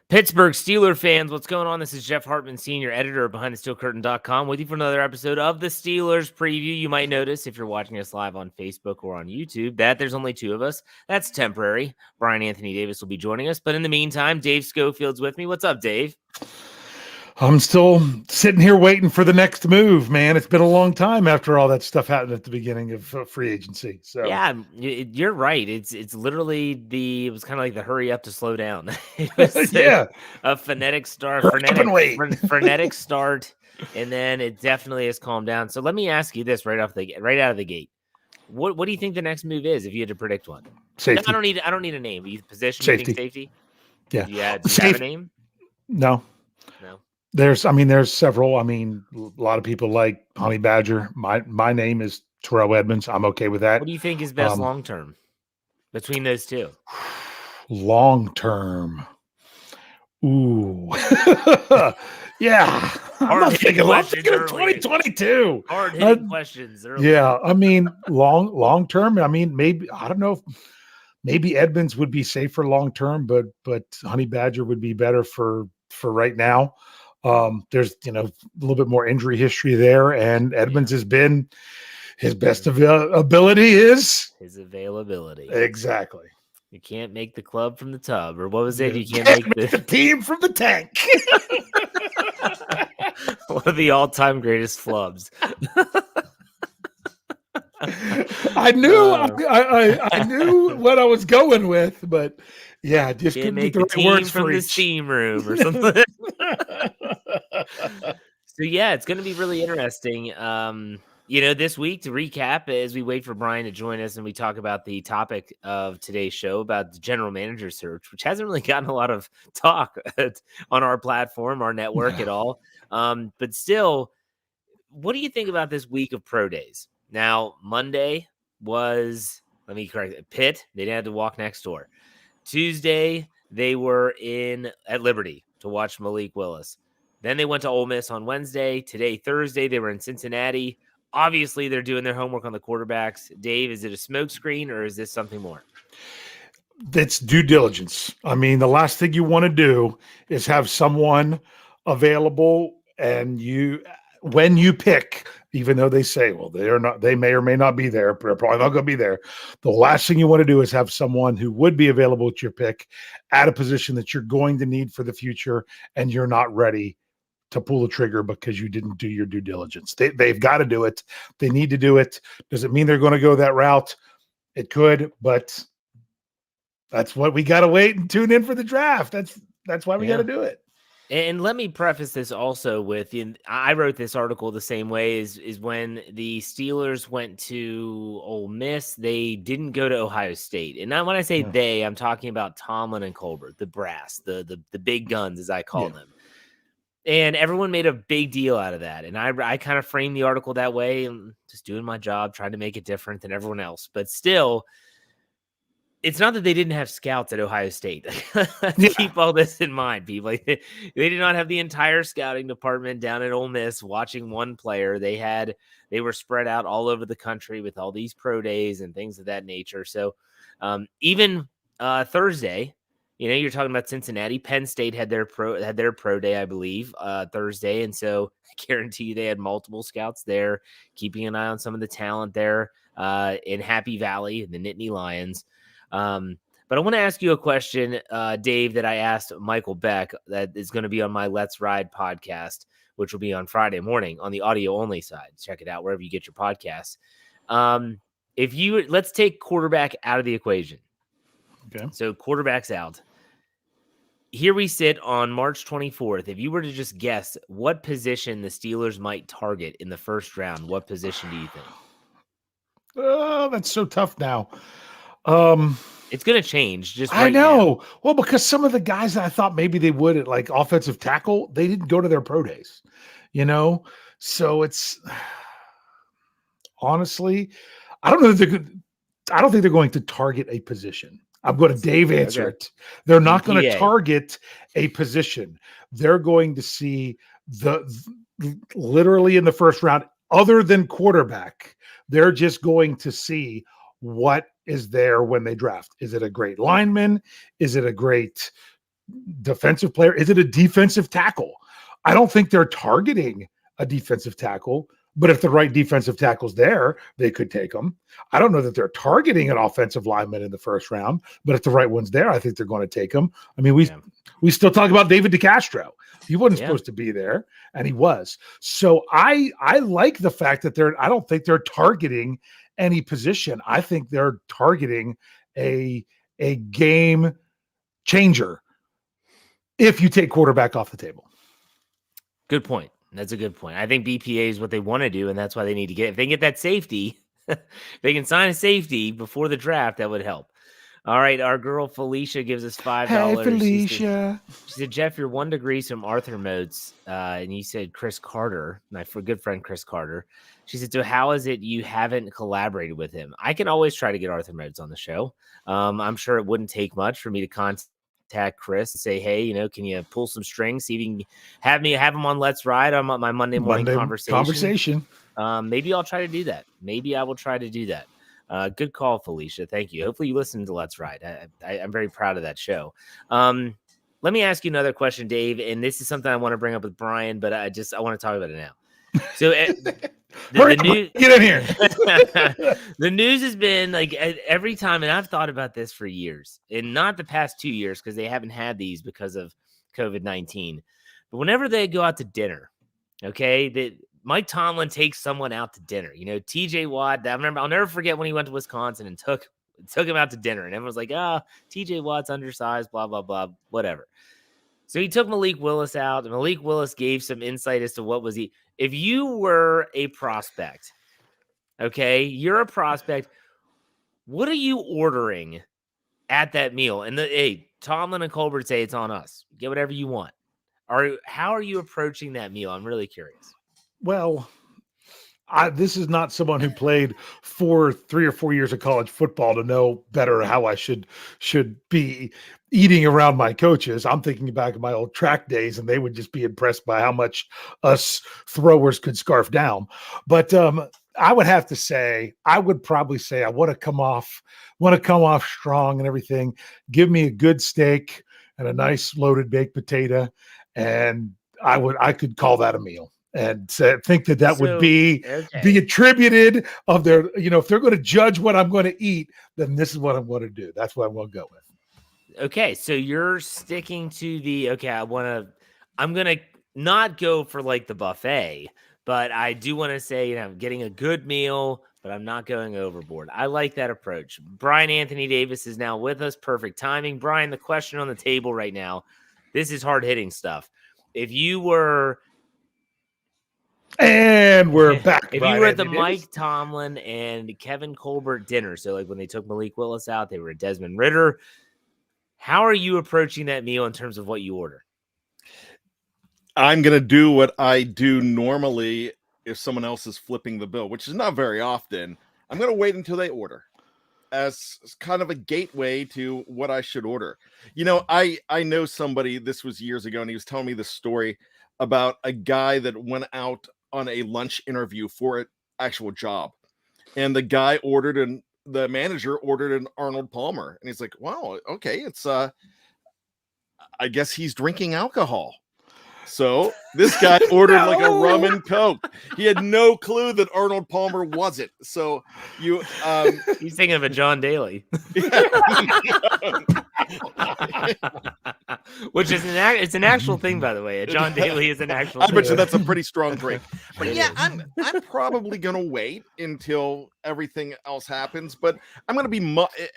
Pittsburgh Steelers fans, what's going on? This is Jeff Hartman, Senior Editor of BehindTheSteelCurtain.com, with you for another episode of the Steelers Preview. You might notice, if you're watching us live on Facebook or on YouTube, that there's only two of us. That's temporary. Brian Anthony Davis will be joining us. But in the meantime, Dave Schofield's with me. What's up, Dave? I'm still sitting here waiting for the next move, man. It's been a long time after all that stuff happened at the beginning of free agency. So yeah, you're right. It's literally it was kind of like the hurry up to slow down. It was a phonetic start, frenetic start, and then it definitely has calmed down. So let me ask you this right out of the gate. What do you think the next move is if you had to predict one? Safety. No, I don't need a name. Position. Safety. You think safety? Yeah. Do you have a name? No. There's several. A lot of people like Honey Badger. My name is Terrell Edmonds. I'm okay with that. What do you think is best long term between those two? Long term. Ooh. Yeah. I'm thinking 2022. Hard hitting questions. Yeah. Long term. Maybe, I don't know. Maybe Edmonds would be safer long term, but Honey Badger would be better for right now. There's a little bit more injury history there, and Edmonds has been his best ability is his availability. Exactly. You can't make the club from the tub, or what was it? You can't make the team from the tank. One of the all-time greatest flubs. I knew I knew what I was going with, but yeah, just couldn't make the right words from the steam room or something. So yeah, it's going to be really interesting. This week, to recap, as we wait for Brian to join us and we talk about the topic of today's show about the general manager search, which hasn't really gotten a lot of talk on our platform, our network at all. But still, what do you think about this week of pro days? Now, Monday was, let me correct it, Pitt. They didn't have to walk next door. Tuesday, they were at Liberty to watch Malik Willis. Then they went to Ole Miss on Wednesday. Today, Thursday, they were in Cincinnati. Obviously, they're doing their homework on the quarterbacks. Dave, is it a smokescreen or is this something more? That's due diligence. The last thing you want to do is have someone available and when you pick, even though they say, well, they may or may not be there, but they're probably not going to be there. The last thing you want to do is have someone who would be available at your pick at a position that you're going to need for the future, and you're not ready to pull the trigger because you didn't do your due diligence. They've got to do it. They need to do it. Does it mean they're going to go that route? It could, but that's what we got to wait and tune in for the draft. That's why we got to do it. And let me preface this also with, I wrote this article the same way is when the Steelers went to Ole Miss, they didn't go to Ohio State. And now when I say they, I'm talking about Tomlin and Colbert, the brass, the big guns, as I call them. And everyone made a big deal out of that. And I kind of framed the article that way, and just doing my job, trying to make it different than everyone else. But still, it's not that they didn't have scouts at Ohio State. Keep all this in mind, people. They did not have the entire scouting department down at Ole Miss watching one player. They were spread out all over the country with all these pro days and things of that nature. So even Thursday, you're talking about Cincinnati. Penn State had their pro day, I believe, Thursday, and so I guarantee you they had multiple scouts there, keeping an eye on some of the talent there in Happy Valley, the Nittany Lions. But I want to ask you a question, Dave, that I asked Michael Beck that is going to be on my Let's Ride podcast, which will be on Friday morning on the audio only side. Check it out wherever you get your podcasts. Let's take quarterback out of the equation. Okay. So quarterback's out. Here we sit on March 24th. If you were to just guess what position the Steelers might target in the first round, what position do you think? Oh, that's so tough now. It's going to change. I know. Now. Well, because some of the guys that I thought maybe they would at like offensive tackle, they didn't go to their pro days, So it's honestly, I don't know that I don't think they're going to target a position. I'm going to Dave answer it. They're not going to target a position. They're going to see literally in the first round, other than quarterback, they're just going to see what is there when they draft. Is it a great lineman? Is it a great defensive player? Is it a defensive tackle? I don't think they're targeting a defensive tackle, but if the right defensive tackle's there, they could take them. I don't know that they're targeting an offensive lineman in the first round, but if the right one's there, I think they're going to take him. I mean, we still talk about David DeCastro. He wasn't supposed to be there, and he was. So I like the fact that I don't think they're targeting any position. I think they're targeting a game changer if you take quarterback off the table. Good point. That's a good point. I think BPA is what they want to do, and that's why they need to get. If they can get that safety, they can sign a safety before the draft. That would help. All right, our girl Felicia gives us $5. Hey, Felicia. She said, Jeff, you're 1 degree from Arthur Moats, and you said Chris Carter, my good friend Chris Carter. She said, so how is it you haven't collaborated with him? I can always try to get Arthur Moats on the show. I'm sure it wouldn't take much for me to contact Chris and say, hey, can you pull some strings, see if you can have him on Let's Ride on my Monday morning conversation. Maybe I'll try to do that. Maybe I will try to do that. Good call, Felicia. Thank you. Hopefully you listen to Let's Ride. I'm very proud of that show. Let me ask you another question, Dave, and this is something I want to bring up with Brian, but I want to talk about it now. So the news, get in here. The news has been like every time, and I've thought about this for years, and not the past 2 years because they haven't had these because of COVID-19. But whenever they go out to dinner, Mike Tomlin takes someone out to dinner. TJ Watt. I'll never forget when he went to Wisconsin and took him out to dinner, and everyone's like, TJ Watt's undersized, blah blah blah, whatever. So he took Malik Willis out, and Malik Willis gave some insight as to what was he. If you were a prospect, you're a prospect, what are you ordering at that meal? And Tomlin and Colbert say it's on us. Get whatever you want. How are you approaching that meal? I'm really curious. Well, this is not someone who played for 3 or 4 years of college football to know better how I should be eating around my coaches. I'm thinking back of my old track days, and they would just be impressed by how much us throwers could scarf down. But I would have to say, I would probably say I want to come off strong and everything. Give me a good steak and a nice loaded baked potato, and I could call that a meal. And think that would be the attributed of their, if they're going to judge what I'm going to eat, then this is what I'm going to do. That's what I'm going to go with. Okay. So you're sticking to I'm going to not go for like the buffet, but I do want to say, I'm getting a good meal, but I'm not going overboard. I like that approach. Brian Anthony Davis is now with us. Perfect timing. Brian, the question on the table right now, this is hard hitting stuff. If you were, and we're back. If you were at the Mike Tomlin and Kevin Colbert dinner, so like when they took Malik Willis out, they were at Desmond Ridder. How are you approaching that meal in terms of what you order? I'm going to do what I do normally if someone else is flipping the bill, which is not very often. I'm going to wait until they order as kind of a gateway to what I should order. I know somebody, this was years ago, and he was telling me this story about a guy that went out on a lunch interview for an actual job. And the guy the manager ordered an Arnold Palmer. And he's like, wow, okay. It's, I guess he's drinking alcohol. So this guy ordered like a rum and Coke. He had no clue that Arnold Palmer wasn't. So he's thinking of a John Daly. Which is it's an actual thing, by the way. A John Daly is an actual thing. I bet you that's a pretty strong drink. But I'm probably gonna wait until everything else happens. But I'm gonna be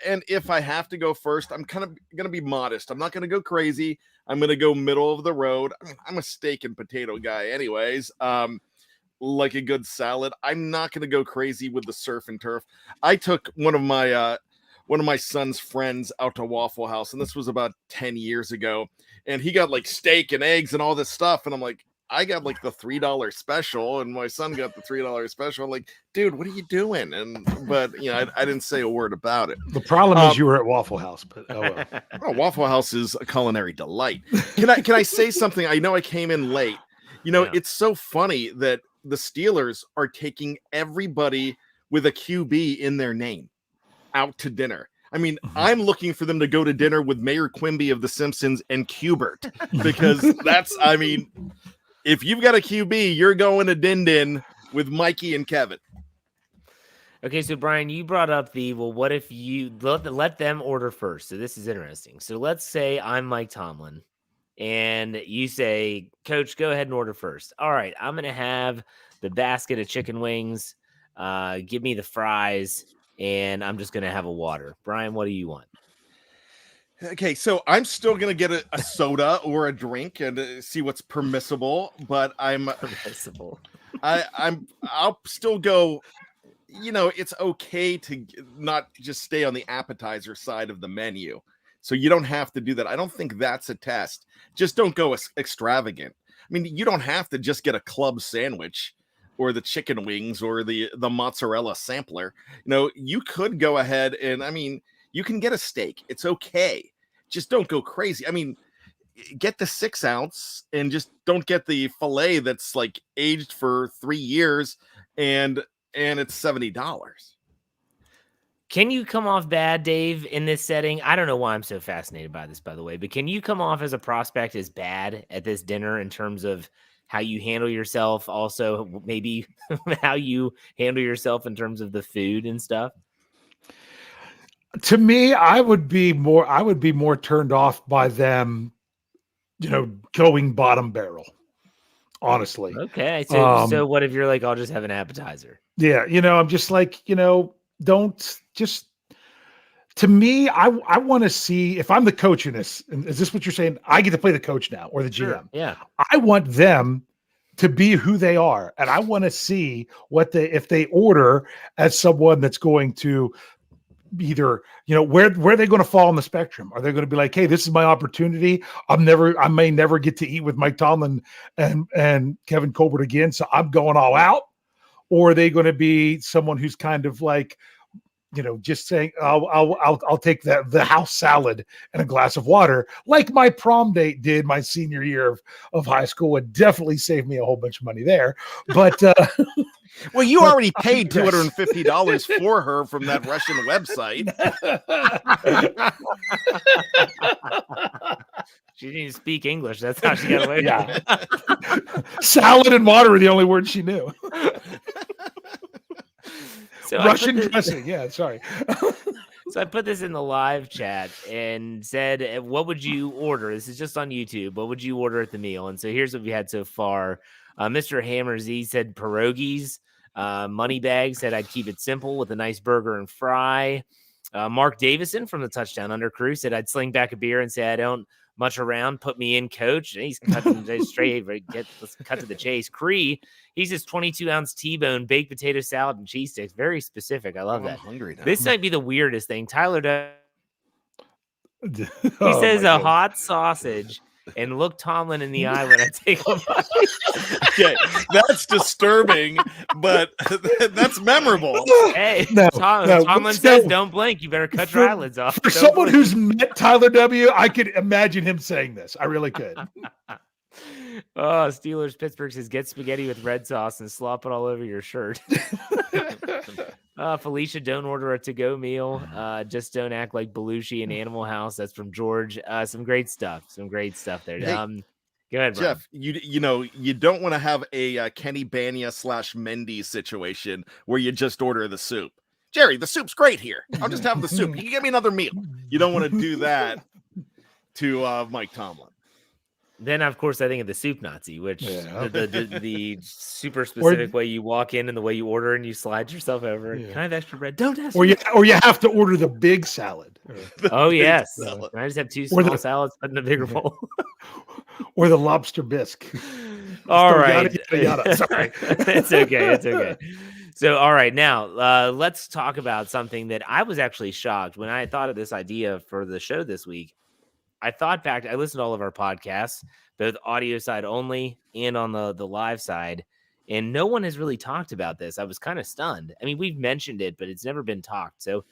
and if I have to go first, I'm kind of gonna be modest. I'm not gonna go crazy. I'm gonna go middle of the road. I'm a steak and potato guy, anyways. Like a good salad. I'm not gonna go crazy with the surf and turf. I took one of my son's friends out to Waffle House, and this was about 10 years ago, and he got like steak and eggs and all this stuff, and I'm like, I got like the $3 special, and my son got the $3 special. I'm like, dude, what are you doing? But I didn't say a word about it. The problem is you were at Waffle House, but Waffle House is a culinary delight. Can I say something? I know I came in late. It's so funny that the Steelers are taking everybody with a QB in their name out to dinner. I mean, I'm looking for them to go to dinner with Mayor Quimby of The Simpsons and Qbert, because I mean, if you've got a QB, you're going to Din Din with Mikey and Kevin. Okay, so Brian, you brought up what if you let them order first? So this is interesting. So let's say I'm Mike Tomlin, and you say, Coach, go ahead and order first. All right, I'm going to have the basket of chicken wings. Give me the fries, and I'm just going to have a water. Brian, what do you want? Okay, so I'm still going to get a soda or a drink and see what's permissible, but Permissible. I'll still go. It's okay to not just stay on the appetizer side of the menu. So you don't have to do that. I don't think that's a test. Just don't go extravagant. I mean, you don't have to just get a club sandwich or the chicken wings or the mozzarella sampler. You could go ahead and, I mean, you can get a steak. It's okay. Just don't go crazy. I mean, get the 6 ounce and just don't get the filet that's like aged for 3 years and it's $70. Can you come off bad, Dave, in this setting? I don't know why I'm so fascinated by this, by the way, but can you come off as a prospect as bad at this dinner in terms of how you handle yourself? Also, maybe how you handle yourself in terms of the food and stuff? To me, I would be more turned off by them, going bottom barrel. Honestly. Okay. So what if you're like, I'll just have an appetizer? Yeah. I'm just like, don't just, to me, I want to see if I'm the coach in this. Is this what you're saying? I get to play the coach now or the GM. Sure, yeah. I want them to be who they are. And I want to see if they order as someone that's going to either, where are they going to fall on the spectrum? Are they going to be like, hey, this is my opportunity. I may never get to eat with Mike Tomlin and Kevin Colbert again, so I'm going all out? Or are they going to be someone who's kind of like, just saying, I'll take the house salad and a glass of water, like my prom date did my senior year of high school. It definitely saved me a whole bunch of money there. But well, you already paid $250 for her from that Russian website. She didn't speak English. That's how she got away. Yeah. Salad and water were the only words she knew. So Russian dressing. Yeah, sorry. So I put this in the live chat and said, what would you order? This is just on YouTube. What would you order at the meal? And so here's what we had so far. Mr. Hammer Z said pierogies. Moneybag said I'd keep it simple with a nice burger and fry. Mark Davison from the Touchdown Under crew said I'd sling back a beer and say I don't much around, put me in, coach. And he's cutting straight. Let's cut to the chase. Cree, he says 22-ounce T-bone, baked potato salad, and cheese sticks. Very specific. I love that. I'm hungry now. This might be the weirdest thing. Tyler he Oh, says a God. hot sausage and look Tomlin in the eye when I take a bite. Okay, that's disturbing, but that's memorable. Hey, No, Tomlin says don't blink. You better cut your eyelids off. For someone who's met Tyler W., I could imagine him saying this. I really could. Oh, Steelers Pittsburgh says get spaghetti with red sauce and slop it all over your shirt. Felicia, don't order a to-go meal. Just don't act like Belushi in Animal House. That's from George. Some great stuff. Some great stuff there. Hey, go ahead, Brian. Jeff. You don't want to have a Kenny Bania / Mendy situation where you just order the soup. Jerry, the soup's great here. I'll just have the soup. You can get me another meal. You don't want to do that to Mike Tomlin. Then, of course, I think of the soup Nazi, which Yeah. the super specific way you walk in and the way you order and you slide yourself over. Yeah. Can I have extra bread? Don't ask. Or you have to order the big salad. Oh yes, salad. Can I just have 2 Or small the- salads put in a bigger bowl? Or the lobster bisque. All Yada, right, yada, yada. Sorry. it's okay. It's okay. So, all right, now let's talk about something that I was actually shocked when I thought of this idea for the show this week. I thought back, I listened to all of our podcasts, both audio side only and on the live side, and no one has really talked about this. I was kind of stunned. I mean, we've mentioned it, but it's never been talked. So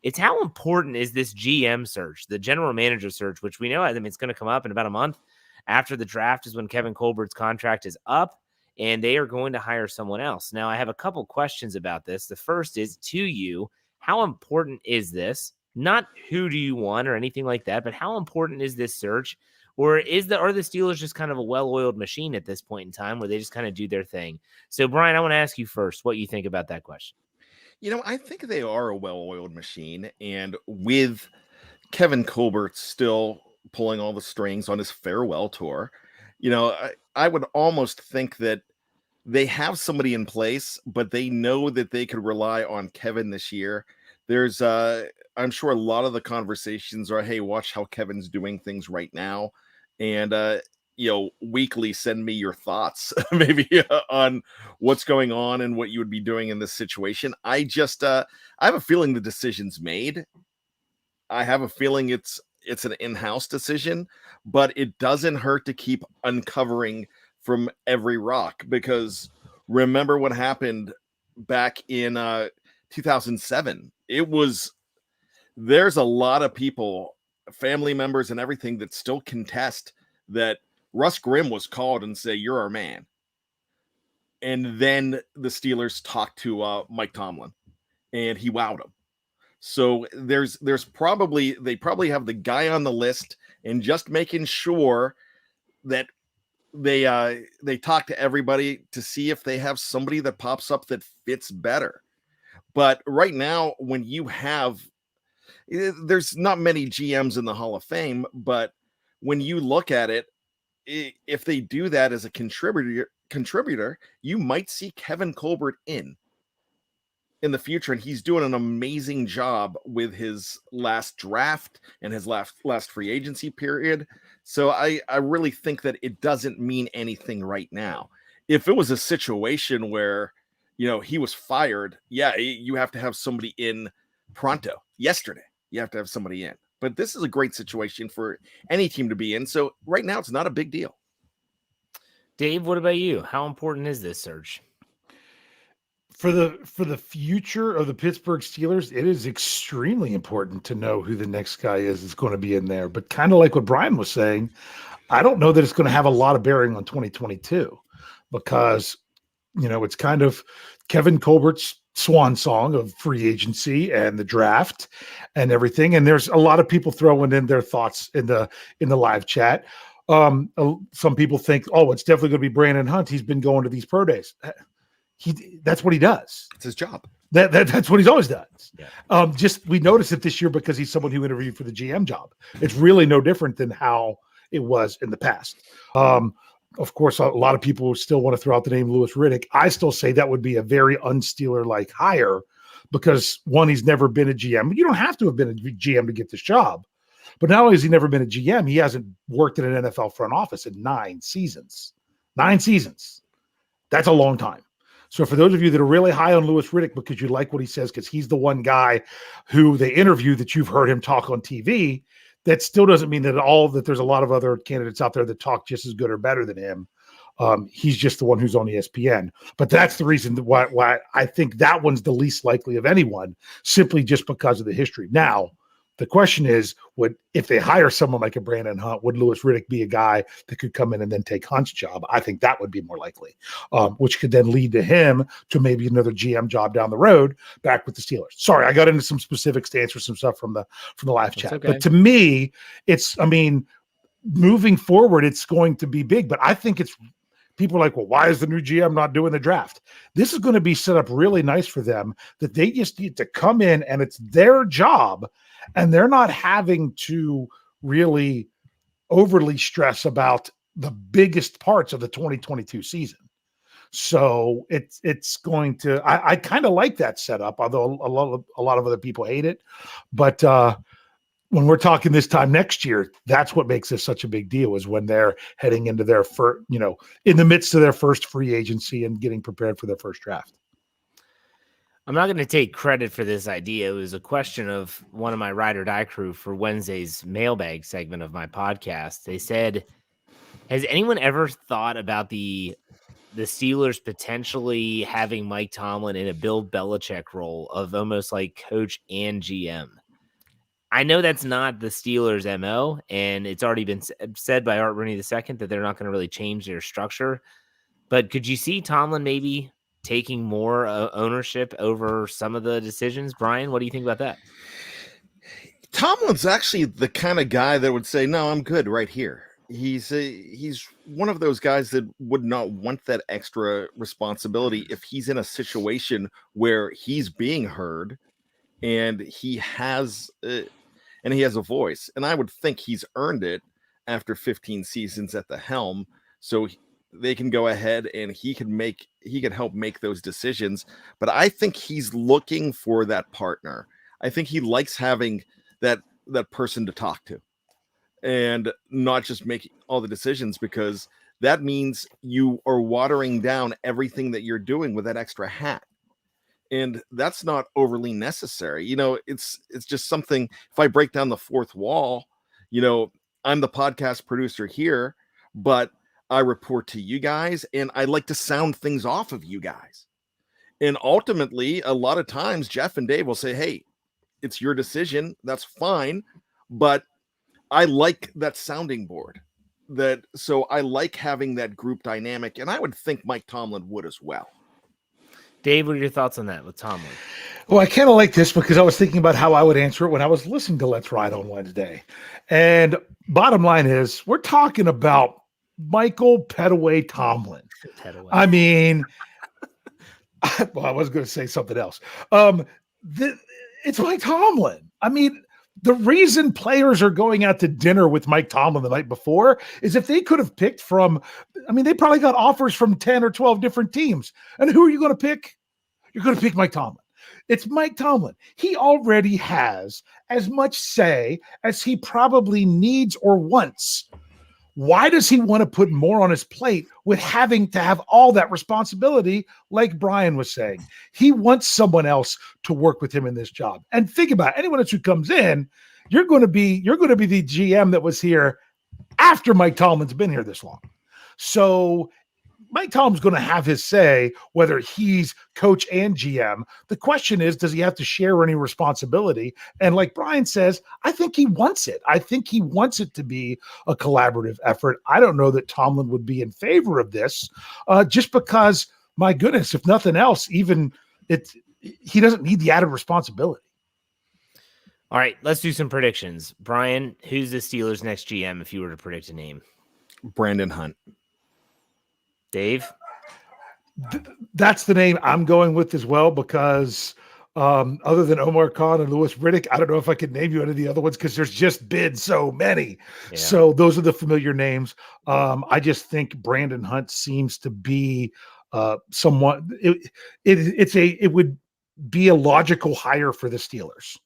it's how important is this GM search, the general manager search, which we know, I mean, it's going to come up in about a month. After the draft is when Kevin Colbert's contract is up, and they are going to hire someone else. Now, I have a couple questions about this. The first is to you, how important is this? Not who do you want or anything like that, but how important is this search? Or are the Steelers just kind of a well-oiled machine at this point in time where they just kind of do their thing? So, Brian, I want to ask you first what you think about that question. I think they are a well-oiled machine, and with Kevin Colbert still pulling all the strings on his farewell tour, I would almost think that they have somebody in place, but they know that they could rely on Kevin this year. There's I'm sure a lot of the conversations are, hey, watch how Kevin's doing things right now. And weekly send me your thoughts maybe on what's going on and what you would be doing in this situation. I have a feeling the decision's made. I have a feeling it's an in-house decision, but it doesn't hurt to keep uncovering from every rock, because remember what happened back in 2007. There's a lot of people, family members and everything, that still contest that Russ Grimm was called and say, you're our man. And then the Steelers talked to Mike Tomlin and he wowed them. So they probably have the guy on the list, and just making sure that they talk to everybody to see if they have somebody that pops up that fits better. But right now, when you have, there's not many GMs in the Hall of Fame, but when you look at it, if they do that as a contributor, you might see Kevin Colbert in the future, and he's doing an amazing job with his last draft and his last free agency period. So I really think that it doesn't mean anything right now. If it was a situation where, he was fired, yeah, you have to have somebody in pronto. Yesterday, you have to have somebody in. But this is a great situation for any team to be in. So right now, it's not a big deal. Dave, what about you? How important is this search? For the future of the Pittsburgh Steelers, it is extremely important to know who the next guy is that's going to be in there. But kind of like what Brian was saying, I don't know that it's going to have a lot of bearing on 2022, because, it's kind of Kevin Colbert's swan song of free agency and the draft and everything. And there's a lot of people throwing in their thoughts in the live chat. Some people think, oh, it's definitely going to be Brandon Hunt. He's been going to these pro days. That's what he does. It's his job. That's what he's always done. Yeah. We noticed it this year because he's someone who interviewed for the GM job. It's really no different than how it was in the past. Of course, a lot of people still want to throw out the name Louis Riddick. I still say that would be a very un-Steeler-like hire, because one, he's never been a GM. You don't have to have been a GM to get this job. But not only has he never been a GM, he hasn't worked in an NFL front office in 9 seasons. 9 seasons. That's a long time. So for those of you that are really high on Louis Riddick because you like what he says, because he's the one guy who they interview that you've heard him talk on TV, that still doesn't mean that there's a lot of other candidates out there that talk just as good or better than him. He's just the one who's on ESPN. But that's the reason why I think that one's the least likely of anyone, simply just because of the history. Now, the question is, if they hire someone like a Brandon Hunt, would Louis Riddick be a guy that could come in and then take Hunt's job? I think that would be more likely, which could then lead to him to maybe another GM job down the road back with the Steelers. Sorry, I got into some specifics to answer some stuff from the live chat. Okay. But to me, moving forward, it's going to be big. But I think people are like, well, why is the new GM not doing the draft? This is going to be set up really nice for them, that they just need to come in and it's their job, and they're not having to really overly stress about the biggest parts of the 2022 season. So it's going to, I kind of like that setup, although a lot of other people hate it. But when we're talking this time next year, that's what makes this such a big deal, is when they're heading into their first, in the midst of their first free agency and getting prepared for their first draft. I'm not going to take credit for this idea. It was a question of one of my ride or die crew for Wednesday's mailbag segment of my podcast. They said, has anyone ever thought about the Steelers potentially having Mike Tomlin in a Bill Belichick role of almost like coach and GM? I know that's not the Steelers' MO, and it's already been said by Art Rooney II that they're not going to really change their structure. But could you see Tomlin maybe taking more ownership over some of the decisions? Brian, what do you think about that? Tomlin's actually the kind of guy that would say, "No, I'm good right here." He's one of those guys that would not want that extra responsibility if he's in a situation where he's being heard and he has a voice. And I would think he's earned it after 15 seasons at the helm, so they can go ahead and he can help make those decisions. But I think he's looking for that partner. I think he likes having that person to talk to and not just make all the decisions, because that means you are watering down everything that you're doing with that extra hat. And that's not overly necessary. It's just something. If I break down the fourth wall, I'm the podcast producer here, but I report to you guys and I like to sound things off of you guys. And ultimately, a lot of times Jeff and Dave will say, "Hey, it's your decision. That's fine." But I like that sounding board. So I like having that group dynamic, and I would think Mike Tomlin would as well. Dave, what are your thoughts on that with Tomlin? Well, I kind of like this because I was thinking about how I would answer it when I was listening to Let's Ride on Wednesday. And bottom line is, we're talking about Michael Petaway Tomlin. I mean, well, I was going to say something else. It's Mike Tomlin. I mean, the reason players are going out to dinner with Mike Tomlin the night before is if they could have picked they probably got offers from 10 or 12 different teams. And who are you going to pick? You're going to pick Mike Tomlin. It's Mike Tomlin. He already has as much say as he probably needs or wants. Why does he want to put more on his plate with having to have all that responsibility? Like Brian was saying, he wants someone else to work with him in this job. And think about it, anyone else who comes in, you're going to be the GM that was here after Mike Tomlin's been here this long. So Mike Tomlin's going to have his say, whether he's coach and GM. The question is, does he have to share any responsibility? And like Brian says, I think he wants it. I think he wants it to be a collaborative effort. I don't know that Tomlin would be in favor of this, just because, my goodness, if nothing else, he doesn't need the added responsibility. All right, let's do some predictions. Brian, who's the Steelers' next GM if you were to predict a name? Brandon Hunt. Dave? That's the name I'm going with as well, because other than Omar Khan and Louis Riddick, I don't know if I could name you any of the other ones because there's just been so many. Yeah. So those are the familiar names. I just think Brandon Hunt seems to be somewhat. It would be a logical hire for the Steelers,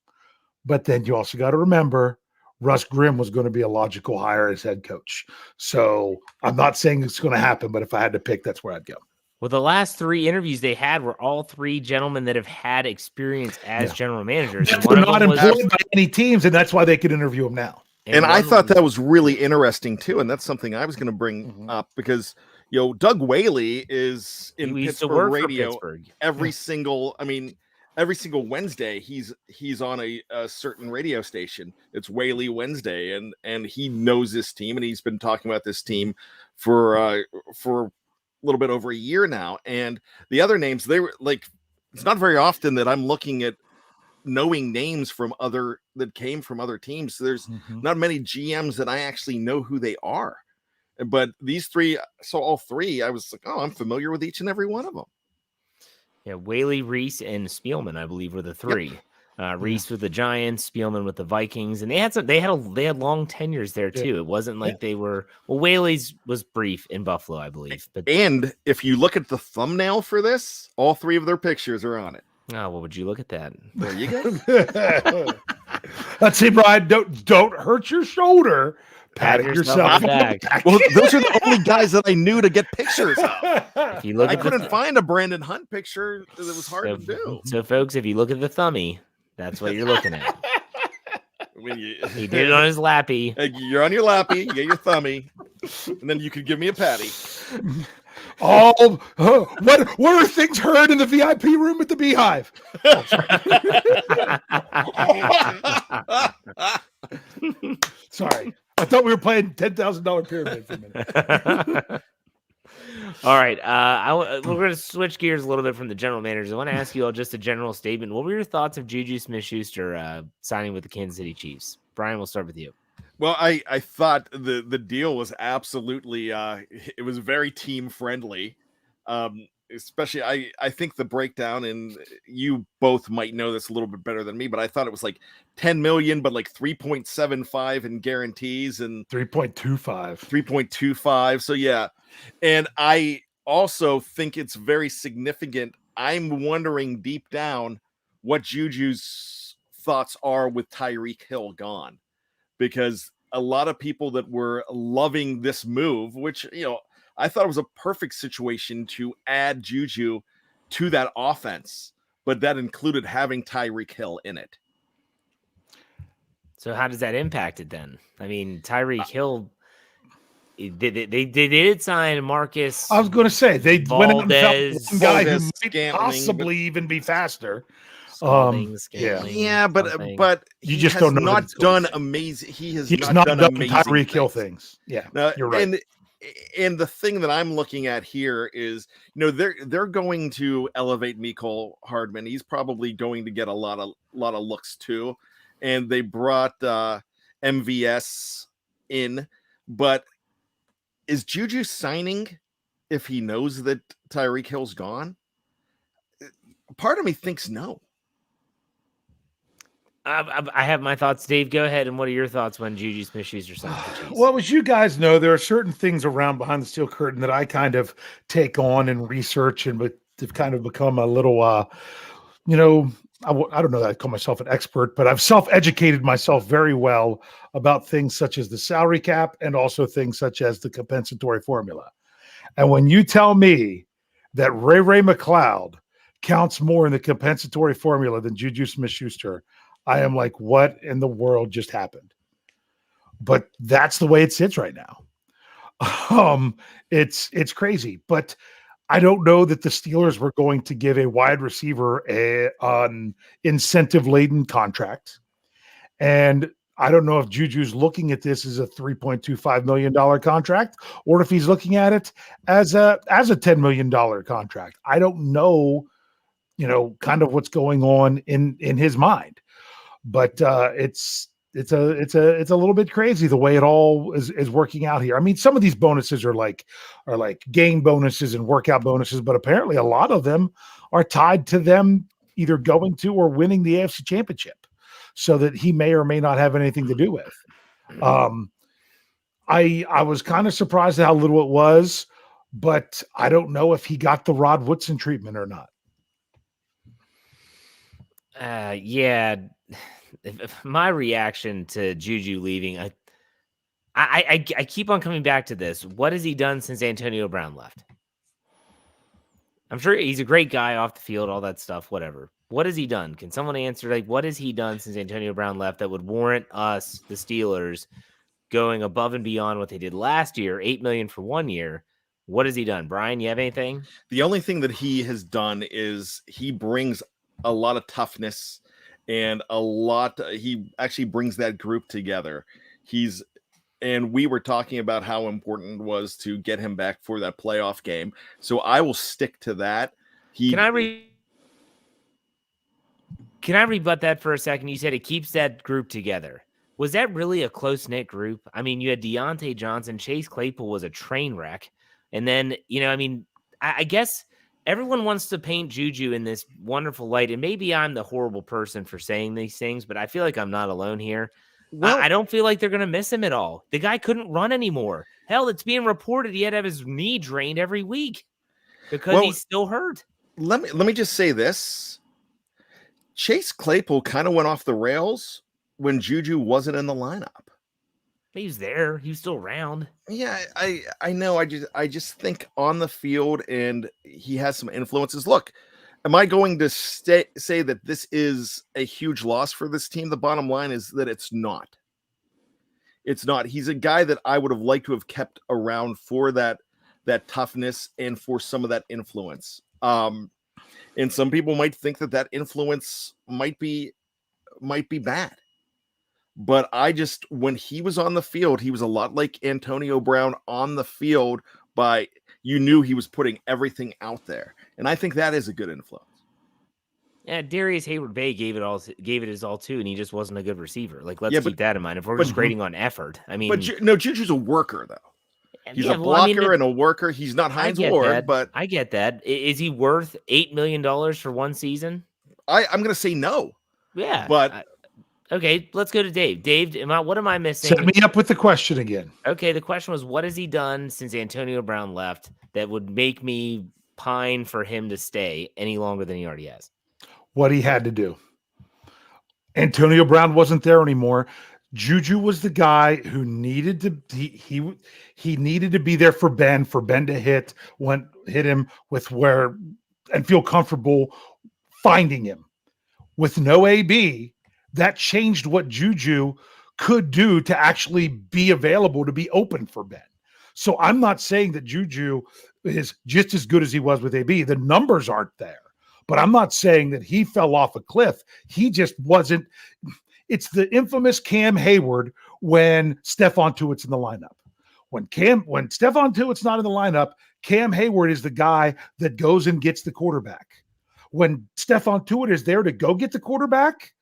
but then you also got to remember, Russ Grimm was going to be a logical hire as head coach. So I'm not saying it's going to happen, but if I had to pick, that's where I'd go. Well, the last three interviews they had were all three gentlemen that have had experience as general managers. They're not employed by any teams, and that's why they could interview them now. And I thought that was really interesting, too. And that's something I was going to bring up because, Doug Whaley is in Pittsburgh radio every single Wednesday. He's on a certain radio station. It's Whaley Wednesday, and he knows this team, and he's been talking about this team for a little bit over a year now. And the other names, they were like, it's not very often that I'm looking at knowing names that came from other teams. So there's not many GMs that I actually know who they are. But these three, so all three, I was like, oh, I'm familiar with each and every one of them. Yeah, Whaley, Reese, and Spielman, I believe, were the three. Yep. Reese with the Giants, Spielman with the Vikings, and they had long tenures there too. It wasn't like they were. Well, Whaley's was brief in Buffalo, I believe. And if you look at the thumbnail for this, all three of their pictures are on it. Oh, well, would you look at that? There you go. Let's see, Brian. Don't hurt your shoulder. Pat yourself on the back. Well, those are the only guys that I knew to get pictures of. If you look, I couldn't find a Brandon Hunt picture. It was hard to do. So, folks, if you look at the thummy, that's what you're looking at. He did it on his lappy. You're on your lappy. You get your thummy, and then you could give me a patty. What are things heard in the VIP room at the Beehive? Sorry. I thought we were playing $10,000 pyramid for a minute. All right. We're going to switch gears a little bit from the general managers. I want to ask you all just a general statement. What were your thoughts of Juju Smith-Schuster signing with the Kansas City Chiefs? Brian, we'll start with you. Well, I thought the deal was absolutely it was very team friendly. Especially I think the breakdown, and you both might know this a little bit better than me, but I thought it was like 10 million, but like 3.75 in guarantees and 3.25. So yeah. And I also think it's very significant. I'm wondering deep down what Juju's thoughts are with Tyreek Hill gone, because a lot of people that were loving this move, which, I thought it was a perfect situation to add Juju to that offense, but that included having Tyreek Hill in it. So how does that impact it then? I mean, Tyreek Hill, they did sign Marcus. I was going to say they went out and found one guy who might Scantling, possibly even be faster. Yeah, but you just don't know. Not done amazing. He's not done Tyreek Hill things. Yeah, you're right. And the thing that I'm looking at here is, they're going to elevate Mecole Hardman. He's probably going to get a lot of looks too. And they brought MVS in, but is Juju signing if he knows that Tyreek Hill's gone? Part of me thinks no. I have my thoughts. Dave, go ahead. And what are your thoughts when Juju Smith-Schuster signed for the Chiefs? Well, as you guys know, there are certain things around behind the steel curtain that I kind of take on and research, and have kind of become a little, I don't know that I call myself an expert, but I've self-educated myself very well about things such as the salary cap and also things such as the compensatory formula. And when you tell me that Ray McLeod counts more in the compensatory formula than Juju Smith-Schuster, I am like, what in the world just happened? But that's the way it sits right now. It's crazy, but I don't know that the Steelers were going to give a wide receiver an incentive-laden contract. And I don't know if Juju's looking at this as a $3.25 million contract or if he's looking at it as a $10 million contract. I don't know, kind of what's going on in his mind. But it's a little bit crazy the way it all is working out here. I mean, some of these bonuses are like game bonuses and workout bonuses, but apparently a lot of them are tied to them either going to or winning the AFC Championship, so that he may or may not have anything to do with. I was kind of surprised at how little it was, but I don't know if he got the Rod Woodson treatment or not. Yeah. If my reaction to Juju leaving, I keep on coming back to this. What has he done since Antonio Brown left? I'm sure he's a great guy off the field, all that stuff, whatever. What has he done? Can someone answer? Like, what has he done since Antonio Brown left that would warrant us, the Steelers, going above and beyond what they did last year, $8 million for 1 year? What has he done? Brian, you have anything? The only thing that he has done is he brings a lot of toughness and he actually brings that group together. And we were talking about how important it was to get him back for that playoff game. So I will stick to that. Can I rebut that for a second? You said it keeps that group together. Was that really a close-knit group? I mean, you had Deontay Johnson, Chase Claypool was a train wreck. And then, I guess everyone wants to paint Juju in this wonderful light, and maybe I'm the horrible person for saying these things, but I feel like I'm not alone here. Well, I don't feel like they're going to miss him at all. The guy couldn't run anymore. Hell, it's being reported he had to have his knee drained every week because he's still hurt. Let me just say this. Chase Claypool kind of went off the rails when Juju wasn't in the lineup. He was there. He was still around. Yeah, I know. I just think on the field, and he has some influences. Look, am I going to say that this is a huge loss for this team? The bottom line is that it's not. It's not. He's a guy that I would have liked to have kept around for that toughness and for some of that influence. And some people might think that influence might be bad. But when he was on the field, he was a lot like Antonio Brown on the field. you knew he was putting everything out there. And I think that is a good influence. Yeah, Darius Hayward-Bay gave it his all too, and he just wasn't a good receiver. Like, let's Yeah, keep that in mind. If we're just grading on effort, I mean, but Juju's a worker though. He's a blocker and a worker. He's not Hines Ward, but I get that. Is he worth $8 million for one season? I'm going to say no. Yeah, but okay, let's go to Dave. Dave, what am I missing? Set me up with the question again. Okay, the question was, what has he done since Antonio Brown left that would make me pine for him to stay any longer than he already has? What he had to do. Antonio Brown wasn't there anymore. Juju was the guy who needed to he needed to be there for Ben to hit him with where and feel comfortable finding him. With no AB, that changed what Juju could do to actually be available to be open for Ben. So I'm not saying that Juju is just as good as he was with AB. The numbers aren't there. But I'm not saying that he fell off a cliff. He just wasn't. It's the infamous Cam Hayward when Stephon Tuitt's in the lineup. When Stephon Tuitt's not in the lineup, Cam Hayward is the guy that goes and gets the quarterback. When Stephon Tuitt is there to go get the quarterback,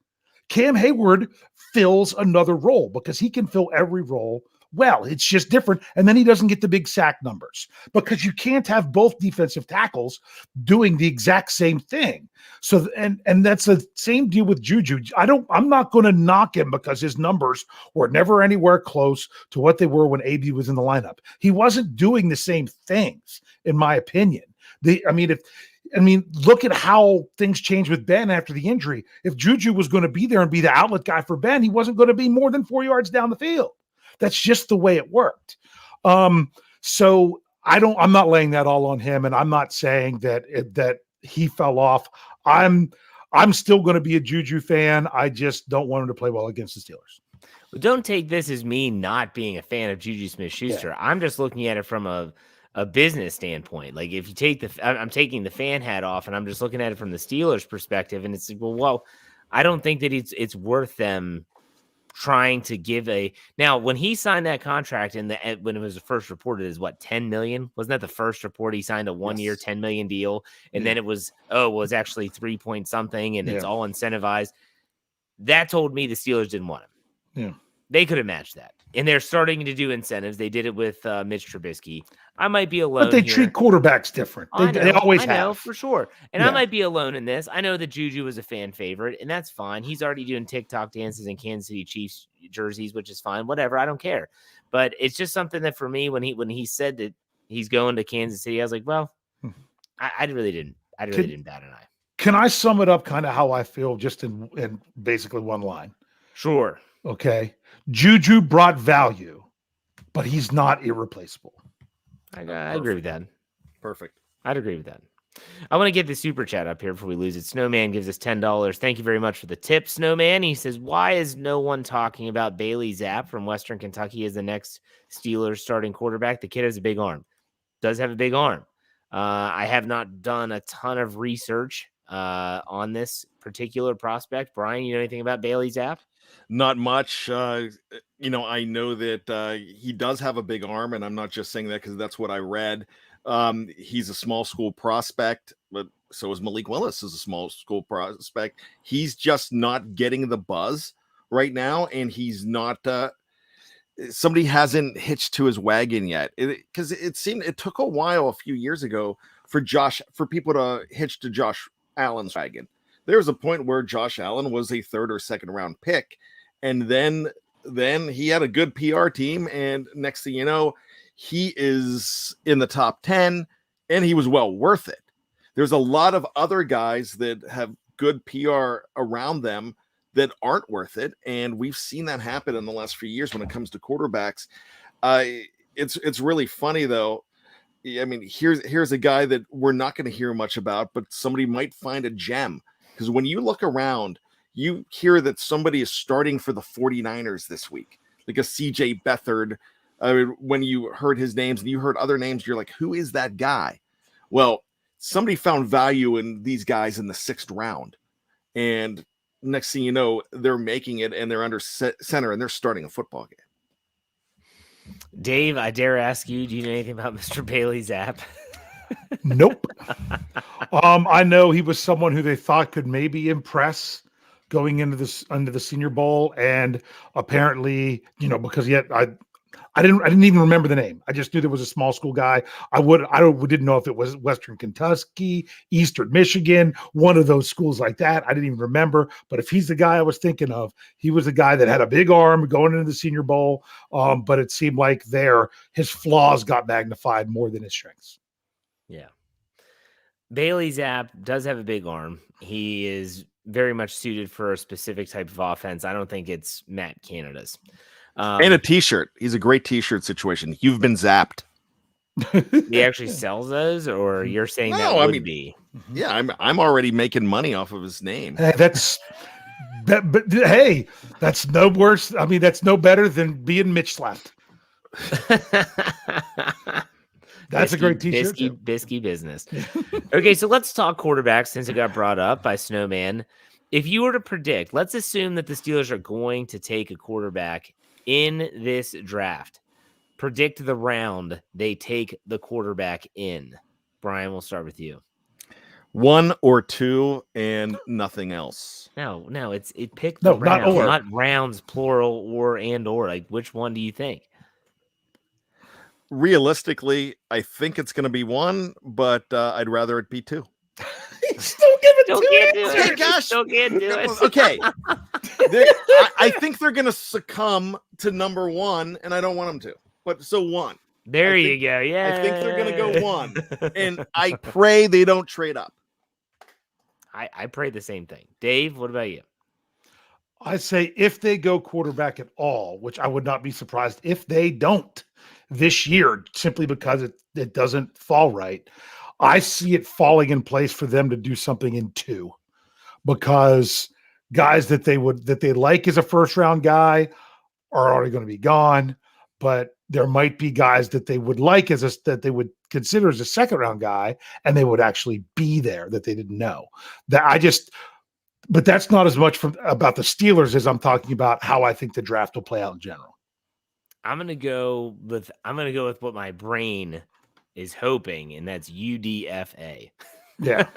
Cam Hayward fills another role because he can fill every role well. It's just different. And then he doesn't get the big sack numbers because you can't have both defensive tackles doing the exact same thing. So, and that's the same deal with Juju. I'm not going to knock him because his numbers were never anywhere close to what they were when AB was in the lineup. He wasn't doing the same things, in my opinion. Look at how things changed with Ben after the injury. If Juju was going to be there and be the outlet guy for Ben, he wasn't going to be more than 4 yards down the field. That's just the way it worked. So I'm not laying that all on him, and I'm not saying that he fell off. I'm still going to be a Juju fan. I just don't want him to play well against the Steelers. Well, don't take this as me not being a fan of Juju Smith-Schuster. Yeah. I'm just looking at it from a business standpoint. Like, if you take I'm taking the fan hat off, and I'm just looking at it from the Steelers' perspective, and it's well, I don't think that it's worth them trying to give now when he signed that contract when it was first reported as $10 million, wasn't that the first report? He signed a 1 year $10 million deal, and then it was actually 3 point something, and it's all incentivized. That told me the Steelers didn't want him. Yeah, they could have matched that, and they're starting to do incentives. They did it with Mitch Trubisky. I might be alone, but they treat quarterbacks different. They always have. I know, for sure. And I might be alone in this. I know that Juju was a fan favorite, and that's fine. He's already doing TikTok dances in Kansas City Chiefs jerseys, which is fine. Whatever, I don't care. But it's just something that for me, when he said that he's going to Kansas City, I was like, well, I really didn't bat an eye. Can I sum it up kind of how I feel just in basically one line? Sure. Okay. Juju brought value, but he's not irreplaceable. I agree with that. Perfect. I'd agree with that. I want to get the super chat up here before we lose it. Snowman gives us $10. Thank you very much for the tip, Snowman. He says, why is no one talking about Bailey Zapp from Western Kentucky as the next Steelers starting quarterback? The kid has a big arm. Does have a big arm. I have not done a ton of research on this particular prospect. Brian, you know anything about Bailey Zapp? Not much. I know that he does have a big arm, and I'm not just saying that because that's what I read. He's a small school prospect, but so is Malik Willis is a small school prospect. He's just not getting the buzz right now, and he's not somebody hasn't hitched to his wagon yet. Because it took a while a few years ago for people to hitch to Josh Allen's wagon. There was a point where Josh Allen was a 3rd or 2nd round pick, and then he had a good PR team, and next thing you know, he is in the top 10, and he was well worth it. There's a lot of other guys that have good PR around them that aren't worth it, and we've seen that happen in the last few years when it comes to quarterbacks. It's really funny though. I mean, here's a guy that we're not going to hear much about, but somebody might find a gem. Because when you look around, you hear that somebody is starting for the 49ers this week, like a CJ Beathard. When you heard his names and you heard other names, you're like, who is that guy? Well, somebody found value in these guys in the 6th round. And next thing you know, they're making it and they're under center and they're starting a football game. Dave, I dare ask you, do you know anything about Mr. Bailey Zapp? Nope. I know he was someone who they thought could maybe impress going into the Senior Bowl, and apparently, because I didn't even remember the name. I just knew there was a small school guy. I didn't know if it was Western Kentucky, Eastern Michigan, one of those schools like that. I didn't even remember. But if he's the guy I was thinking of, he was the guy that had a big arm going into the Senior Bowl. But it seemed like his flaws got magnified more than his strengths. Yeah. Bailey Zapp does have a big arm. He is very much suited for a specific type of offense. I don't think it's Matt Canada's. And a t-shirt. He's a great t-shirt situation. You've been zapped. He actually sells those, or you're saying would be? Yeah, I'm already making money off of his name. Hey, but hey, that's no worse. I mean, that's no better than being Mitch slapped. That's a great t-shirt. Bisky business. Okay, so let's talk quarterback since it got brought up by Snowman. If you were to predict, let's assume that the Steelers are going to take a quarterback in this draft. Predict the round they take the quarterback in. Brian, we'll start with you. 1 or 2 and nothing else. No, pick the round, not rounds plural or. Like, which one do you think? Realistically, I think it's going to be 1, but I'd rather it be 2. Still give it Still to can't it. do it. Gosh. Still can't do it. Okay. I think they're going to succumb to number 1, and I don't want them to. But so 1. There you go. Yeah. I think they're going to go 1. And I pray they don't trade up. I pray the same thing. Dave, what about you? I say if they go quarterback at all, which I would not be surprised if they don't this year, simply because it doesn't fall right. I see it falling in place for them to do something in 2, because guys that they like as a first round guy are already going to be gone, but there might be guys that they would like that they would consider as a second round guy, and they would actually be there that they didn't know. But that's not as much about the Steelers as I'm talking about how I think the draft will play out in general. I'm gonna go with what my brain is hoping, and that's UDFA. Yeah.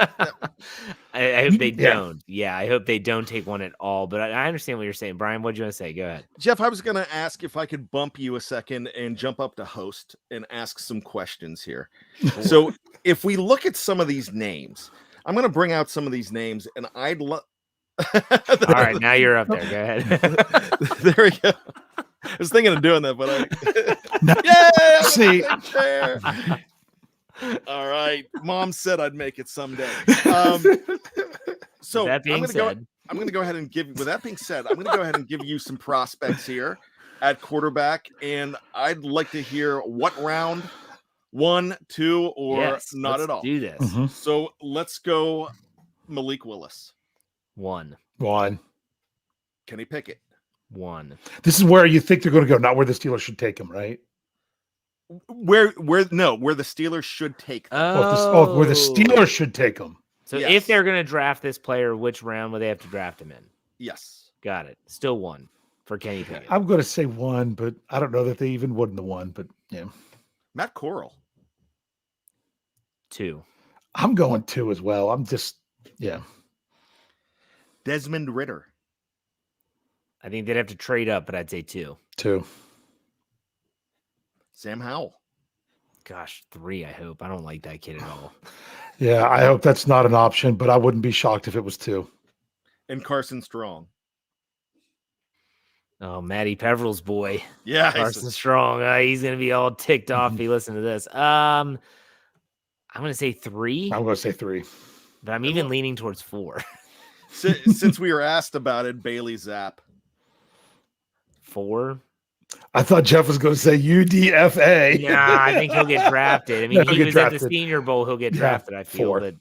I hope they don't. Yeah, I hope they don't take one at all. But I understand what you're saying. Brian, what do you want to say? Go ahead. Jeff, I was going to ask if I could bump you a second and jump up to host and ask some questions here. So if we look at some of these names, I'm going to bring out some of these names, and I'd love... All right, now you're up there. Go ahead. There we go. I was thinking of doing that, but See. All right. Mom said I'd make it someday. So that being said, I'm going to go ahead and give you some prospects here at quarterback, and I'd like to hear what round, 1, 2, or not at all. Do this. Mm-hmm. So let's go Malik Willis. 1. Kenny Pickett. 1. This is where you think they're going to go, not where the Steelers should take him, right? Where the Steelers should take them. Where the Steelers should take him. So if they're going to draft this player, which round would they have to draft him in? Yes. Got it. Still 1 for Kenny Pickett. I'm going to say 1, but I don't know that they even would in the 1, but yeah. Matt Corral. 2. I'm going 2 as well. Desmond Ridder. I think they'd have to trade up, but I'd say 2. 2. Sam Howell. Gosh, 3, I hope. I don't like that kid at all. Yeah, I hope that's not an option, but I wouldn't be shocked if it was 2. And Carson Strong. Oh, Matty Peveril's boy. Yeah. Carson Strong. He's going to be all ticked off if he listens to this. I'm going to say 3. I'm going to say 3. But I'm even leaning towards 4. Since we were asked about it, Bailey Zapp. 4. I thought Jeff was going to say UDFA. Yeah, I think he'll get drafted. I mean, he was at the Senior Bowl. He'll get drafted. I feel 4. but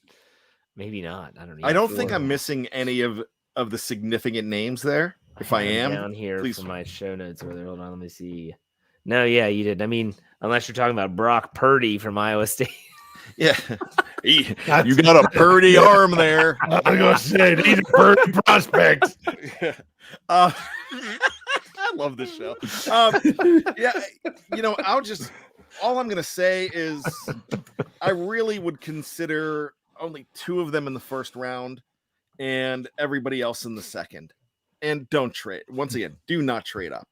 maybe not. I don't know. I don't think I'm missing any of the significant names there. If I am, down here please. for my show notes over there. Hold on, let me see. No, yeah, you did. I mean, unless you're talking about Brock Purdy from Iowa State. Yeah, you got a Purdy arm there. I'm going to say he's a Purdy prospect. I love this show. Yeah, all I'm going to say is I really would consider only 2 of them in the first round and everybody else in the second. And don't trade. Once again, do not trade up.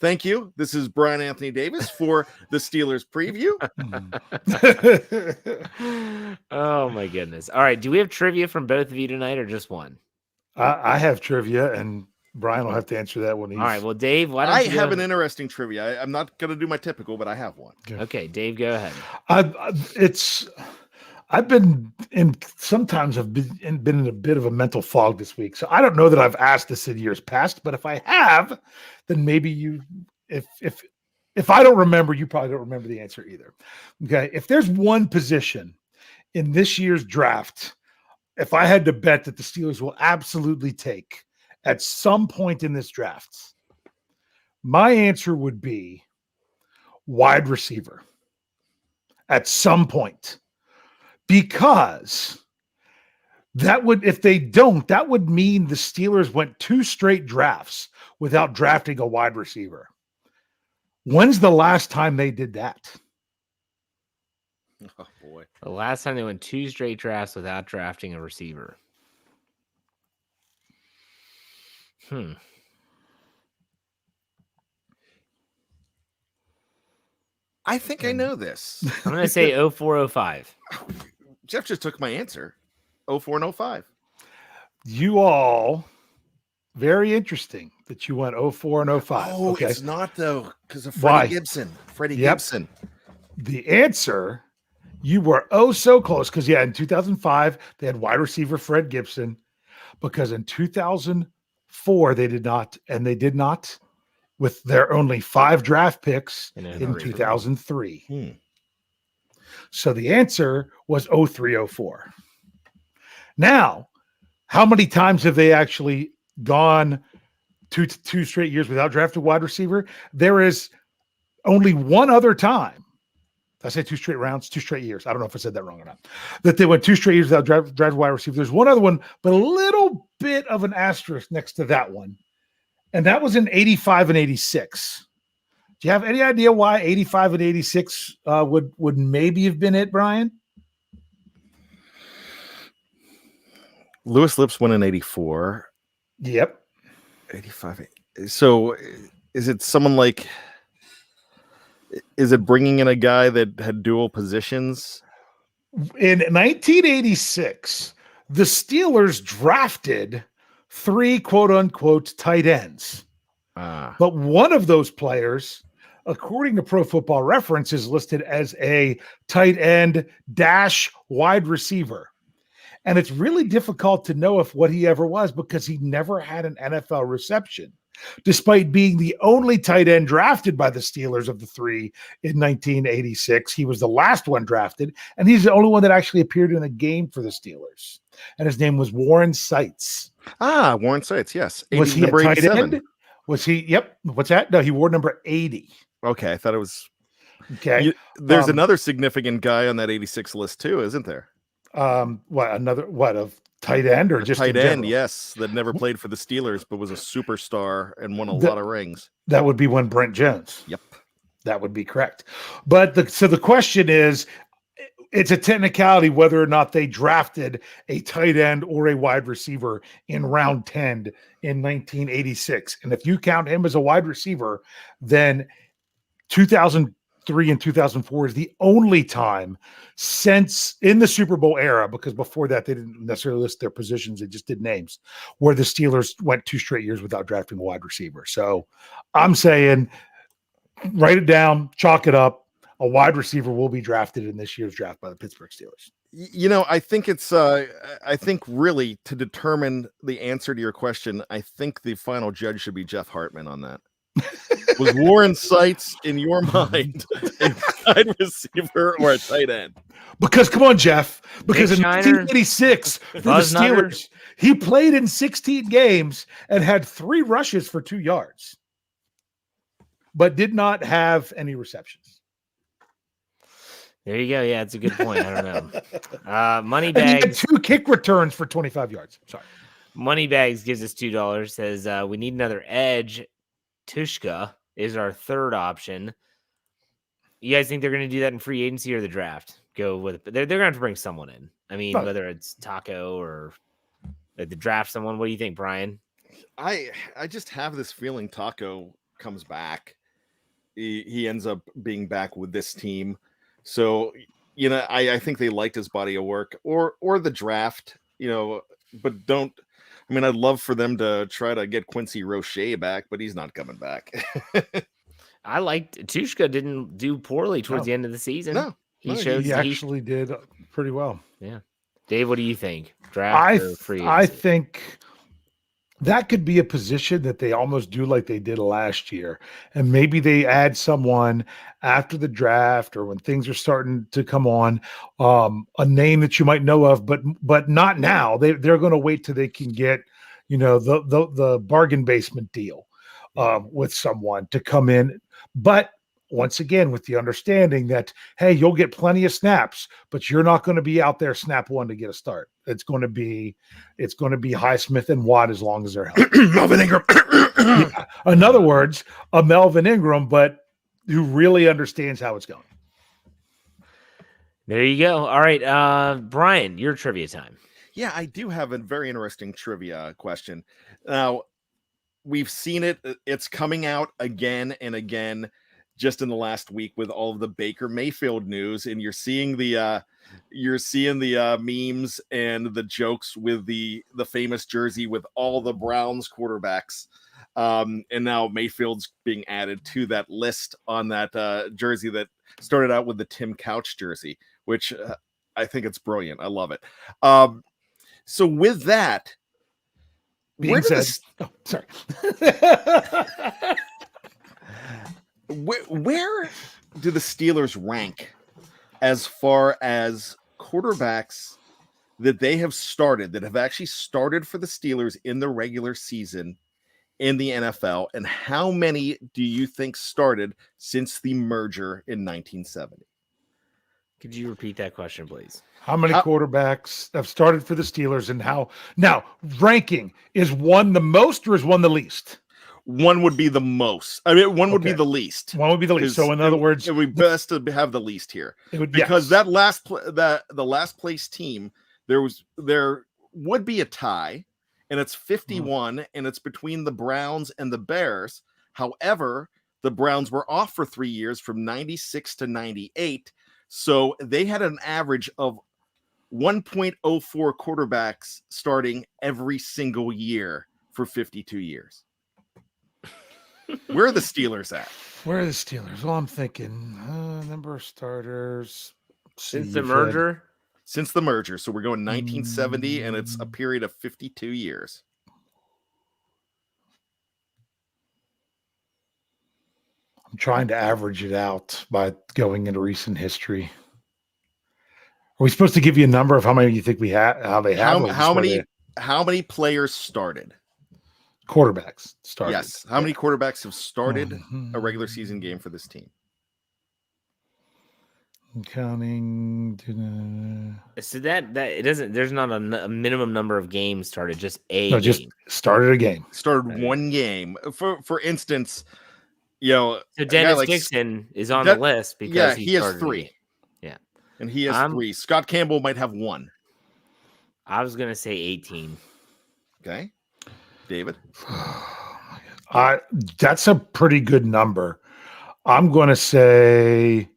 Thank you. This is Brian Anthony Davis for the Steelers preview. Oh, my goodness. All right. Do we have trivia from both of you tonight or just one? I have trivia, and Brian will have to answer that one. All right. Well, Dave, why don't I you have an interesting trivia. I'm not going to do my typical, but I have one. Okay, Dave, go ahead. I've been in sometimes I've been in a bit of a mental fog this week. So I don't know that I've asked this in years past, but if I have, then maybe if I don't remember, you probably don't remember the answer either. Okay. If there's one position in this year's draft, if I had to bet that the Steelers will absolutely take at some point in this draft, my answer would be wide receiver at some point. Because that would, if they don't, that would mean the Steelers went 2 straight drafts without drafting a wide receiver. When's the last time they did that? Oh, boy. The last time they went 2 straight drafts without drafting a receiver. I think I know this. I'm going to say 0405. Jeff just took my answer. 04 and 05. You all, very interesting that you went 04 and 05. Oh, okay. It's not, though, because of Why? Gibson. Freddie Yep. Gibson. The answer, you were so close, because, in 2005, they had wide receiver Fred Gibson, because in 2004, they did not, and they did not with their only 5 draft picks in 2003. So the answer was 0304. Now, how many times have they actually gone two straight years without drafting a wide receiver? There is only one other time. I say 2 straight rounds, 2 straight years. I don't know if I said that wrong or not. That they went 2 straight years without drafting wide receiver. There's one other one, but a little bit of an asterisk next to that one. And that was in 85 and 86. Do you have any idea why 85 and 86 would maybe have been it, Brian? Louis Lips won in 84. Yep. 85. So is it someone like, is it bringing in a guy that had dual positions? In 1986, the Steelers drafted 3 quote unquote tight ends. But one of those players, according to Pro Football Reference, is listed as a tight end / wide receiver. And it's really difficult to know what he ever was, because he never had an NFL reception, despite being the only tight end drafted by the Steelers of the 3 in 1986. He was the last one drafted, and he's the only one that actually appeared in a game for the Steelers. And his name was Warren Seitz. Warren Seitz, yes. Was he a tight end? Was he? Yep. What's that? No, he wore number 80. Okay, I thought it was. Okay. There's another significant guy on that 86 list too, isn't there? Of tight end or just tight end? Yes, that never played for the Steelers but was a superstar and won a lot of rings. That would be one Brent Jones. Yep, that would be correct. But the question is, it's a technicality whether or not they drafted a tight end or a wide receiver in round 10 in 1986. And if you count him as a wide receiver, then 2003 and 2004 is the only time since in the Super Bowl era, because before that they didn't necessarily list their positions, they just did names, where the Steelers went 2 straight years without drafting a wide receiver. So I'm saying, write it down, chalk it up. A wide receiver will be drafted in this year's draft by the Pittsburgh Steelers. I think it's I think really, to determine the answer to your question, I think the final judge should be Jeff Hartman on that. Was Warren Seitz, in your mind, a wide receiver or a tight end? Because, come on, Jeff, because Nick in Shiner, 1986, for the Buzz Nutter. Steelers, he played in 16 games and had 3 rushes for 2 yards, but did not have any receptions. There you go. Yeah, it's a good point. I don't know. And he had Moneybags. 2 kick returns for 25 yards. Sorry. Moneybags gives us $2. Says we need another edge. Tushka is our third option. You guys think they're going to do that in free agency or the draft? Go with it. They're going to have to bring someone in. I mean, whether it's Taco or the draft someone. What do you think, Brian? I just have this feeling Taco comes back. He ends up being back with this team. So, I think they liked his body of work or the draft, but don't. I mean, I'd love for them to try to get Quincy Roche back, but he's not coming back. I liked Tushka didn't do poorly towards the end of the season. No, he actually did pretty well. Yeah. Dave, what do you think? Draft or free agency? I think that could be a position that they almost do like they did last year. And maybe they add someone after the draft or when things are starting to come on, a name that you might know of, but not now. They're going to wait till they can get, the bargain basement deal with someone to come in. But once again, with the understanding that, hey, you'll get plenty of snaps, but you're not going to be out there snap one to get a start. It's going to be Highsmith and Watt as long as they're healthy. Melvin Ingram. Yeah. In other words, a Melvin Ingram, but who really understands how it's going. There you go. All right, Brian, your trivia time. Yeah, I do have a very interesting trivia question. Now, we've seen it. It's coming out again and again just in the last week with all of the Baker Mayfield news, and you're seeing the memes and the jokes with the famous jersey with all the Browns quarterbacks, and now Mayfield's being added to that list on that jersey that started out with the Tim Couch jersey, which I think it's brilliant. I love it. So with that being said, sorry. Where do the Steelers rank as far as quarterbacks that they have started, that have actually started for the Steelers in the regular season in the NFL? And how many do you think started since the merger in 1970? Could you repeat that question, please? How many quarterbacks have started for the Steelers and how? Now, ranking, is one the most or is one the least? One would be the most. I mean, one would be the least. One would be the least. So, in other words, it would be best to have the least here. It would because the last place team, there would be a tie, and it's 51, and it's between the Browns and the Bears. However, the Browns were off for 3 years from 96 to 98, so they had an average of 1.04 quarterbacks starting every single year for 52 years. Where are the Steelers at? Where are the Steelers? Well, I'm thinking number of starters since the merger. Since the merger, so we're going 1970, and it's a period of 52 years. I'm trying to average it out by going into recent history. Are we supposed to give you a number of how many you think we have? How many players started? Quarterbacks started. Yes. How many quarterbacks have started a regular season game for this team? I'm counting. So that it doesn't. There's not a minimum number of games started. Just game. Just started a game. Started one game. For instance, So Dennis Dixon is on the list because he has 3. Yeah, and he has 3. Scott Campbell might have 1. I was gonna say 18. Okay. David? That's a pretty good number. I'm going to say.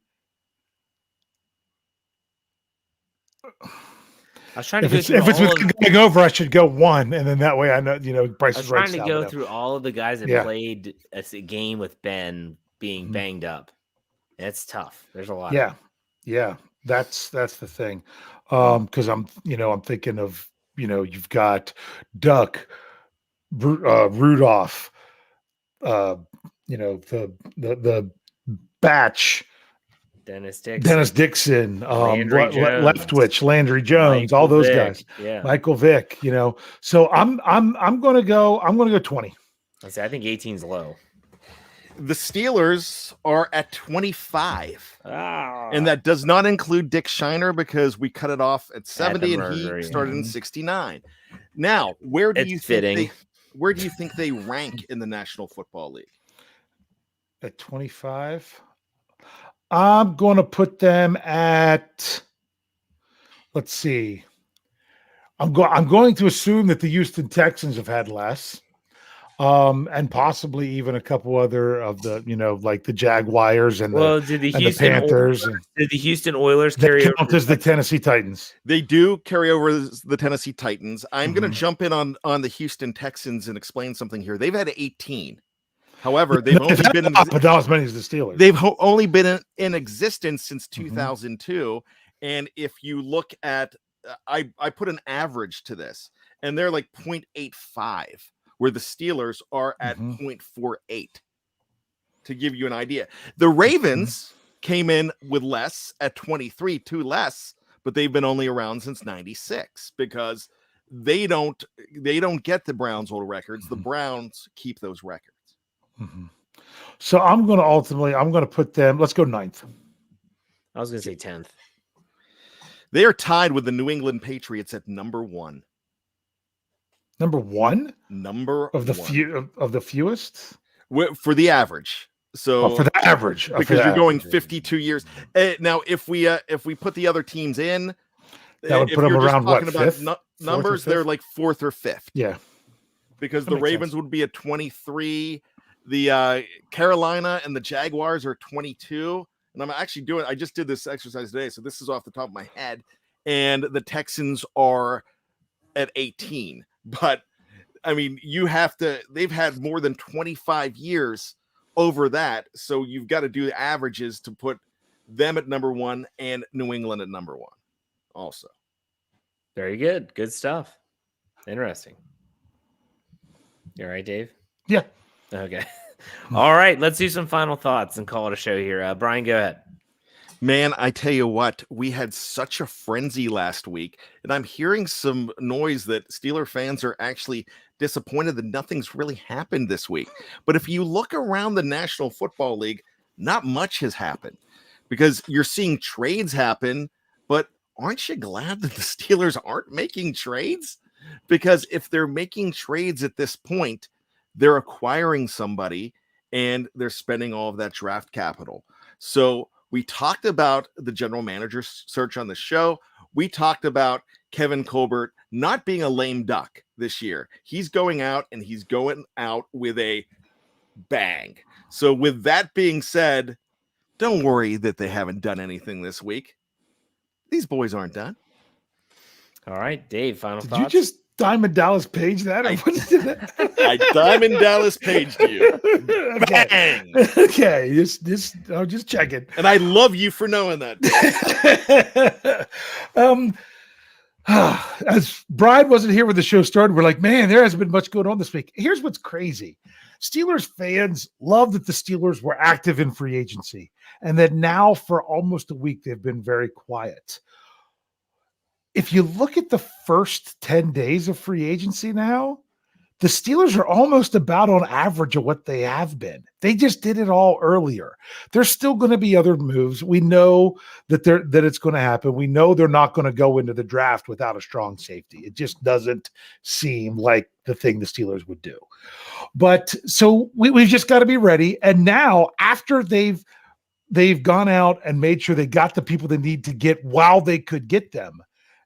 I was trying to if it's going over, I should go 1, and then that way I know Bryce is right. I was trying to go through all of the guys that played a game with Ben being banged up. It's tough. There's a lot. Yeah, that's the thing. Because I'm thinking of you've got Duck. Rudolph, the batch, Dennis Dixon, Leftwich, Landry Jones, all those guys, Michael Vick, So I'm gonna go 20. I think 18's low. The Steelers are at 25, and that does not include Dick Shiner because we cut it off at 70, and he started in 69. Now, where do you think they rank in the National Football League? At 25, I'm going to put them at. Let's see. I'm going to assume that the Houston Texans have had less, and possibly even a couple other of the, like the Jaguars and Well, did the Panthers. Did the Houston Oilers They carry count over as the Tennessee Titans. They do carry over the Tennessee Titans. I'm going Mhm. to jump in on the Houston Texans and explain something here. They've had 18. However, they've only been in, but not as many as the Steelers. they've only been in existence since Mhm. 2002. And if you look at, I put an average to this, and they're like 0.85, where the Steelers are at Mhm. 0.48. To give you an idea, the Ravens came in with less at 23, 2 less, but they've been only around since 96 because they don't get the Browns' old records. The Browns keep those records. Mhm. So I'm going to put them. Let's go 9th. I was going to say 10th. They are tied with the New England Patriots at number 1. Number 1? Number Of the one. of the fewest? For the average. So for the average. Because you're going 52 years. Now, if we put the other teams in, that would put them around what, fifth? Numbers, they're like 4th or 5th. Yeah. Because the Ravens would be at 23. The Carolina and the Jaguars are 22. And I just did this exercise today, so this is off the top of my head. And the Texans are at 18. But I mean, they've had more than 25 years over that. So you've got to do the averages to put them at number 1 and New England at number 1 also. Very good. Good stuff. Interesting. You all right, Dave? Yeah. Okay. All right. Let's do some final thoughts and call it a show here. Brian, go ahead. Man, I tell you what, we had such a frenzy last week, and I'm hearing some noise that Steeler fans are actually disappointed that nothing's really happened this week. But if you look around the National Football League, not much has happened because you're seeing trades happen, but aren't you glad that the Steelers aren't making trades? Because if they're making trades at this point, they're acquiring somebody and they're spending all of that draft capital. So we talked about the general manager search on the show. We talked about Kevin Colbert not being a lame duck this year. He's going out and he's going out with a bang. So with that being said, don't worry that they haven't done anything this week. These boys aren't done. All right, Dave, final Did thoughts? you just Diamond Dallas Page that? I Diamond Dallas Paged you. Okay. Bang. Okay. I'm just checking. And I love you for knowing that. As Brian wasn't here when the show started, we're like, man, there hasn't been much going on this week. Here's what's crazy. Steelers fans love that the Steelers were active in free agency and that now for almost a week, they've been very quiet. If you look at the first 10 days of free agency now, the Steelers are almost about on average of what they have been. They just did it all earlier. There's still going to be other moves. We know that it's going to happen. We know they're not going to go into the draft without a strong safety. It just doesn't seem like the thing the Steelers would do. But so we've just got to be ready. And now after they've gone out and made sure they got the people they need to get while they could get them,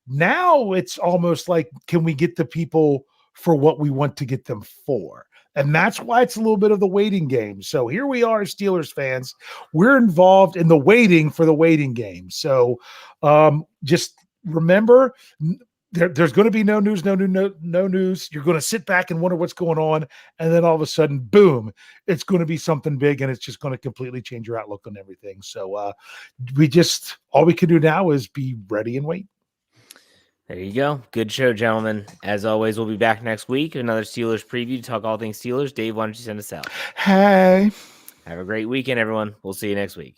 now it's almost like, can we get the people for what we want to get them for? And that's why it's a little bit of the waiting game. So here we are as Steelers fans. We're involved in the waiting for the waiting game. So just remember, there's going to be no news. You're going to sit back and wonder what's going on. And then all of a sudden, boom, it's going to be something big and it's just going to completely change your outlook on everything. So all we can do now is be ready and wait. There you go. Good show, gentlemen. As always, we'll be back next week. Another Steelers preview to talk all things Steelers. Dave, why don't you send us out? Hey. Have a great weekend, everyone. We'll see you next week.